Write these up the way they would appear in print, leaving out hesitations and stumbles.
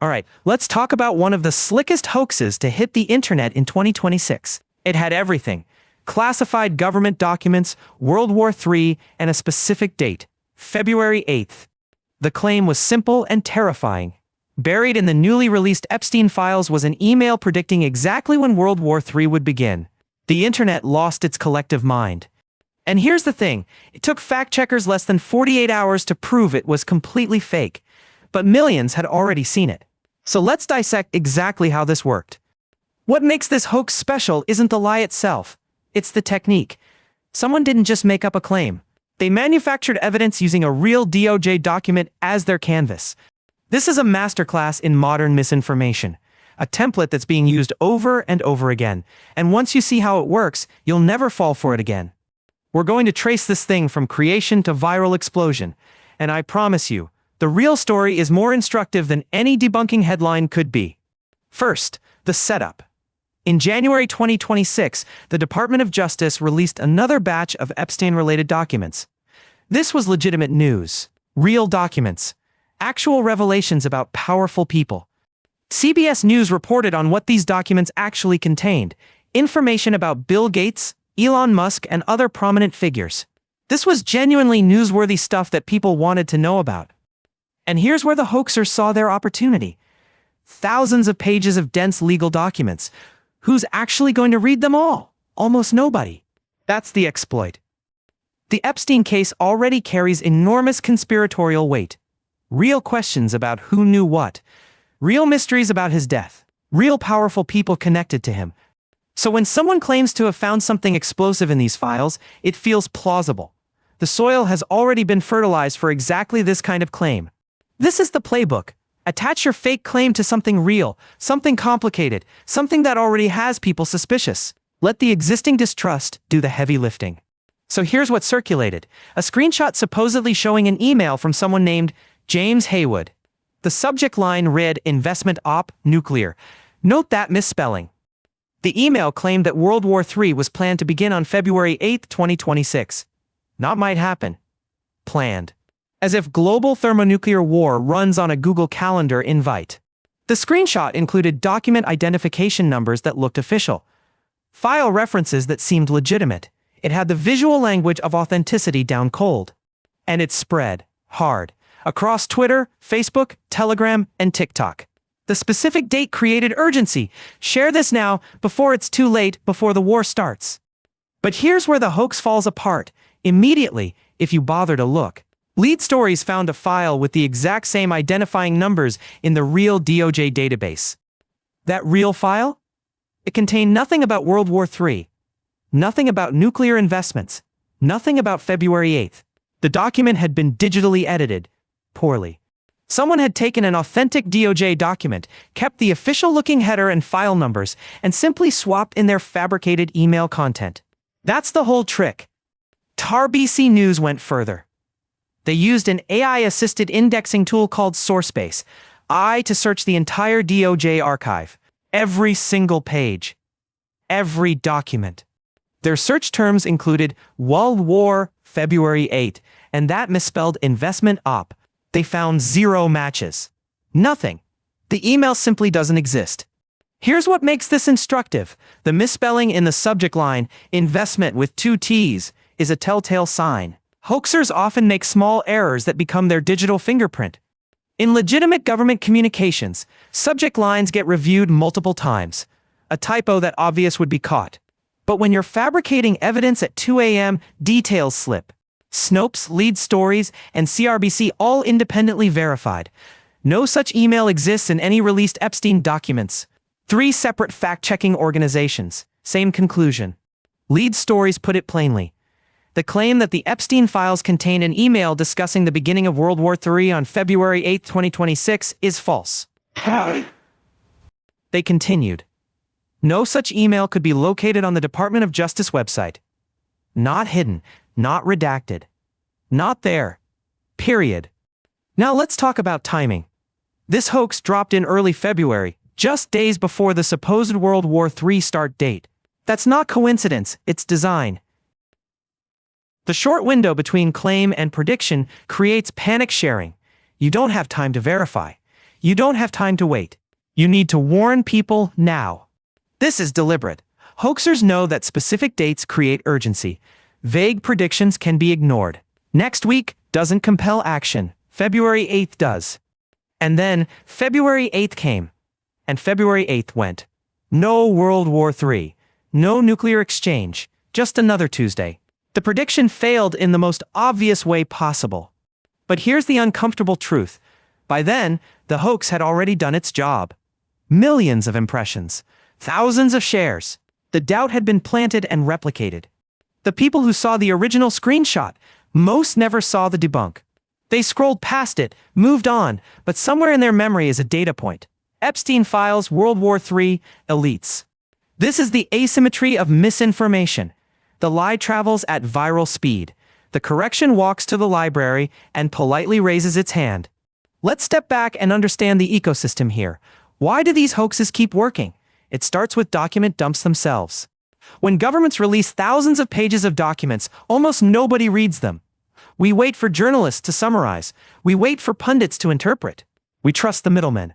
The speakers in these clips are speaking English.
Alright, let's talk about one of the slickest hoaxes to hit the internet in 2026. It had everything. Classified government documents, World War III, and a specific date, February 8th. The claim was simple and terrifying. Buried in the newly released Epstein files was an email predicting exactly when World War III would begin. The internet lost its collective mind. And here's the thing, it took fact-checkers less than 48 hours to prove it was completely fake. But millions had already seen it. So let's dissect exactly how this worked. What makes this hoax special isn't the lie itself. It's the technique. Someone didn't just make up a claim. They manufactured evidence using a real DOJ document as their canvas. This is a masterclass in modern misinformation, a template that's being used over and over again. And once you see how it works, you'll never fall for it again. We're going to trace this thing from creation to viral explosion. And I promise you, the real story is more instructive than any debunking headline could be. First, the setup. In January 2026, the Department of Justice released another batch of Epstein-related documents. This was legitimate news. Real documents. Actual revelations about powerful people. CBS News reported on what these documents actually contained. Information about Bill Gates, Elon Musk, and other prominent figures. This was genuinely newsworthy stuff that people wanted to know about. And here's where the hoaxers saw their opportunity. Thousands of pages of dense legal documents. Who's actually going to read them all? Almost nobody. That's the exploit. The Epstein case already carries enormous conspiratorial weight. Real questions about who knew what. Real mysteries about his death. Real powerful people connected to him. So when someone claims to have found something explosive in these files, it feels plausible. The soil has already been fertilized for exactly this kind of claim. This is the playbook. Attach your fake claim to something real, something complicated, something that already has people suspicious. Let the existing distrust do the heavy lifting. So here's what circulated. A screenshot supposedly showing an email from someone named James Haywood. The subject line read investmentt nuclear. Note that misspelling. The email claimed that World War III was planned to begin on February 8, 2026. Not might happen. Planned. As if global thermonuclear war runs on a Google Calendar invite. The screenshot included document identification numbers that looked official. File references that seemed legitimate. It had the visual language of authenticity down cold. And it spread hard across Twitter, Facebook, Telegram, and TikTok. The specific date created urgency. Share this now, before it's too late, before the war starts. But here's where the hoax falls apart. Immediately, if you bother to look. Lead Stories found a file with the exact same identifying numbers in the real DOJ database. That real file? It contained nothing about World War III. Nothing about nuclear investments. Nothing about February 8th. The document had been digitally edited. Poorly. Someone had taken an authentic DOJ document, kept the official-looking header and file numbers, and simply swapped in their fabricated email content. That's the whole trick. TAR-BC News went further. They used an AI-assisted indexing tool called SourceBase, to search the entire DOJ archive. Every single page. Every document. Their search terms included World War, February 8, and that misspelled investmentt. They found 0 matches. Nothing. The email simply doesn't exist. Here's what makes this instructive. The misspelling in the subject line, investment with 2 T's, is a telltale sign. Hoaxers often make small errors that become their digital fingerprint. In legitimate government communications, subject lines get reviewed multiple times. A typo that obvious would be caught. But when you're fabricating evidence at 2 a.m., details slip. Snopes, Lead Stories, and CRBC all independently verified. No such email exists in any released Epstein documents. 3 separate fact-checking organizations. Same conclusion. Lead Stories put it plainly. The claim that the Epstein files contain an email discussing the beginning of World War III on February 8, 2026 is false. They continued. No such email could be located on the Department of Justice website. Not hidden, not redacted. Not there. Period. Now let's talk about timing. This hoax dropped in early February, just days before the supposed World War III start date. That's not coincidence, it's design. The short window between claim and prediction creates panic sharing. You don't have time to verify. You don't have time to wait. You need to warn people now. This is deliberate. Hoaxers know that specific dates create urgency. Vague predictions can be ignored. Next week doesn't compel action. February 8th does. And then February 8th came. And February 8th went. No World War III. No nuclear exchange. Just another Tuesday. The prediction failed in the most obvious way possible. But here's the uncomfortable truth. By then, the hoax had already done its job. Millions of impressions. Thousands of shares. The doubt had been planted and replicated. The people who saw the original screenshot, most never saw the debunk. They scrolled past it, moved on, but somewhere in their memory is a data point. Epstein files, World War III, elites. This is the asymmetry of misinformation. The lie travels at viral speed. The correction walks to the library and politely raises its hand. Let's step back and understand the ecosystem here. Why do these hoaxes keep working? It starts with document dumps themselves. When governments release thousands of pages of documents, almost nobody reads them. We wait for journalists to summarize. We wait for pundits to interpret. We trust the middlemen.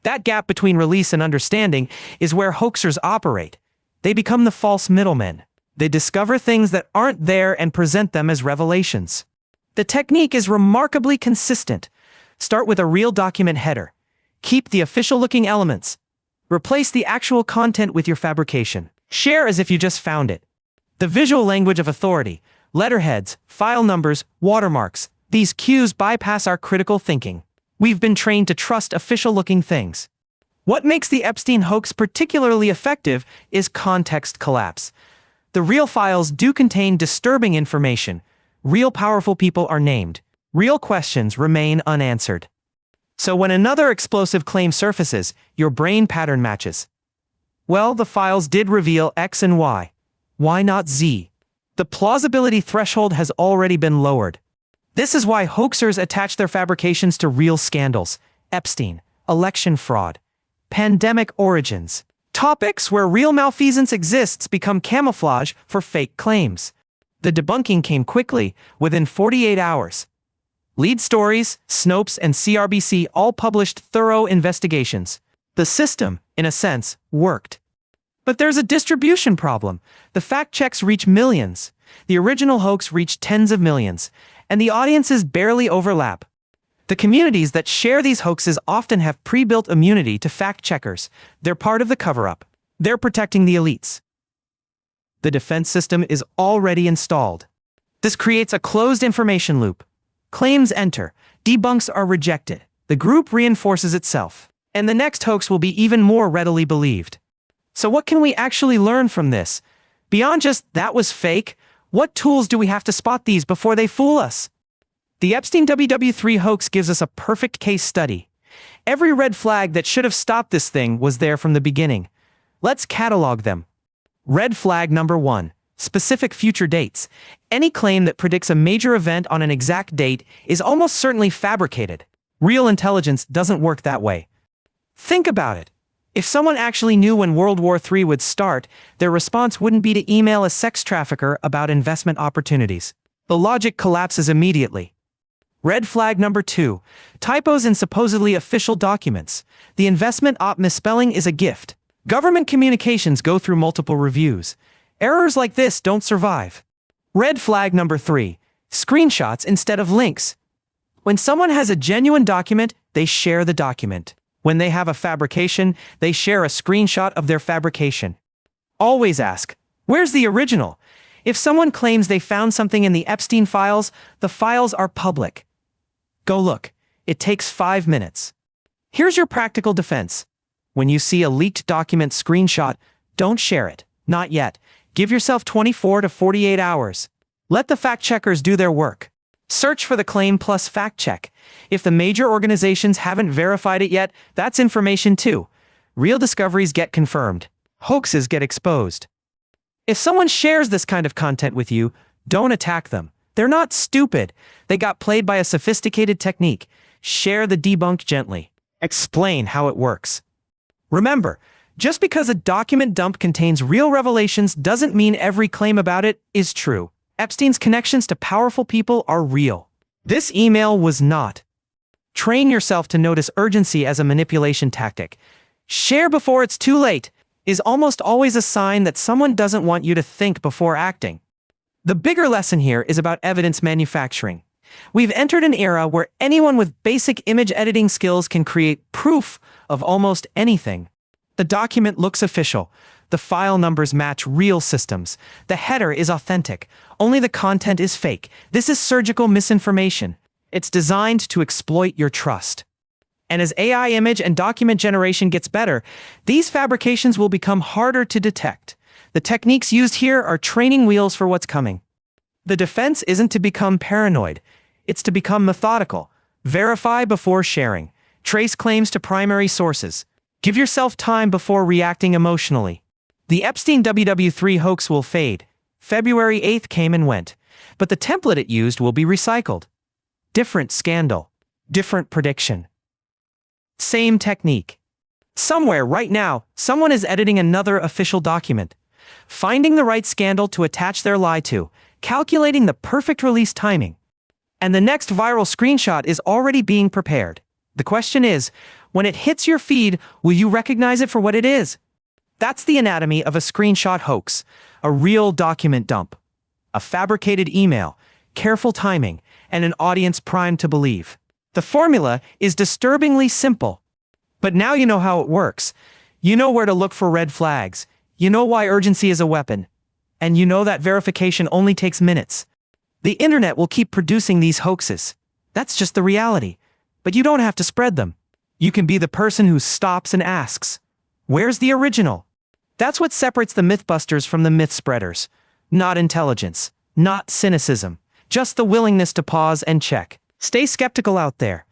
That gap between release and understanding is where hoaxers operate. They become the false middlemen. They discover things that aren't there and present them as revelations. The technique is remarkably consistent. Start with a real document header. Keep the official-looking elements. Replace the actual content with your fabrication. Share as if you just found it. The visual language of authority, letterheads, file numbers, watermarks, these cues bypass our critical thinking. We've been trained to trust official-looking things. What makes the Epstein hoax particularly effective is context collapse. The real files do contain disturbing information. Real powerful people are named. Real questions remain unanswered. So when another explosive claim surfaces, your brain pattern matches. Well, the files did reveal X and Y. Why not Z? The plausibility threshold has already been lowered. This is why hoaxers attach their fabrications to real scandals. Epstein, election fraud, pandemic origins. Topics where real malfeasance exists become camouflage for fake claims. The debunking came quickly, within 48 hours. Lead stories, Snopes, and CRBC all published thorough investigations. The system, in a sense, worked. But there's a distribution problem. The fact checks reach millions. The original hoax reached tens of millions, and the audiences barely overlap. The communities that share these hoaxes often have pre-built immunity to fact checkers. They're part of the cover-up. They're protecting the elites. The defense system is already installed. This creates a closed information loop. Claims enter, debunks are rejected. The group reinforces itself, and the next hoax will be even more readily believed. So what can we actually learn from this? Beyond just, that was fake, what tools do we have to spot these before they fool us? The Epstein WW3 hoax gives us a perfect case study. Every red flag that should have stopped this thing was there from the beginning. Let's catalog them. Red flag number 1. Specific future dates. Any claim that predicts a major event on an exact date is almost certainly fabricated. Real intelligence doesn't work that way. Think about it. If someone actually knew when World War III would start, their response wouldn't be to email a sex trafficker about investment opportunities. The logic collapses immediately. Red flag number 2. Typos in supposedly official documents. The investment misspelling is a gift. Government communications go through multiple reviews. Errors like this don't survive. Red flag number 3. Screenshots instead of links. When someone has a genuine document, they share the document. When they have a fabrication, they share a screenshot of their fabrication. Always ask, where's the original? If someone claims they found something in the Epstein files, the files are public. Go look. It takes 5 minutes. Here's your practical defense. When you see a leaked document screenshot, don't share it. Not yet. Give yourself 24 to 48 hours. Let the fact checkers do their work. Search for the claim plus fact check. If the major organizations haven't verified it yet, that's information too. Real discoveries get confirmed. Hoaxes get exposed. If someone shares this kind of content with you, don't attack them. They're not stupid. They got played by a sophisticated technique. Share the debunk gently. Explain how it works. Remember, just because a document dump contains real revelations doesn't mean every claim about it is true. Epstein's connections to powerful people are real. This email was not. Train yourself to notice urgency as a manipulation tactic. Share before it's too late is almost always a sign that someone doesn't want you to think before acting. The bigger lesson here is about evidence manufacturing. We've entered an era where anyone with basic image editing skills can create proof of almost anything. The document looks official. The file numbers match real systems. The header is authentic. Only the content is fake. This is surgical misinformation. It's designed to exploit your trust. And as AI image and document generation gets better, these fabrications will become harder to detect. The techniques used here are training wheels for what's coming. The defense isn't to become paranoid. It's to become methodical. Verify before sharing. Trace claims to primary sources. Give yourself time before reacting emotionally. The Epstein WW3 hoax will fade. February 8th came and went. But the template it used will be recycled. Different scandal. Different prediction. Same technique. Somewhere right now, someone is editing another official document, finding the right scandal to attach their lie to, calculating the perfect release timing. And the next viral screenshot is already being prepared. The question is, when it hits your feed, will you recognize it for what it is? That's the anatomy of a screenshot hoax, a real document dump, a fabricated email, careful timing, and an audience primed to believe. The formula is disturbingly simple. But now you know how it works. You know where to look for red flags. You know why urgency is a weapon. And you know that verification only takes minutes. The internet will keep producing these hoaxes. That's just the reality. But you don't have to spread them. You can be the person who stops and asks, where's the original? That's what separates the Mythbusters from the myth spreaders. Not intelligence, not cynicism, just the willingness to pause and check. Stay skeptical out there.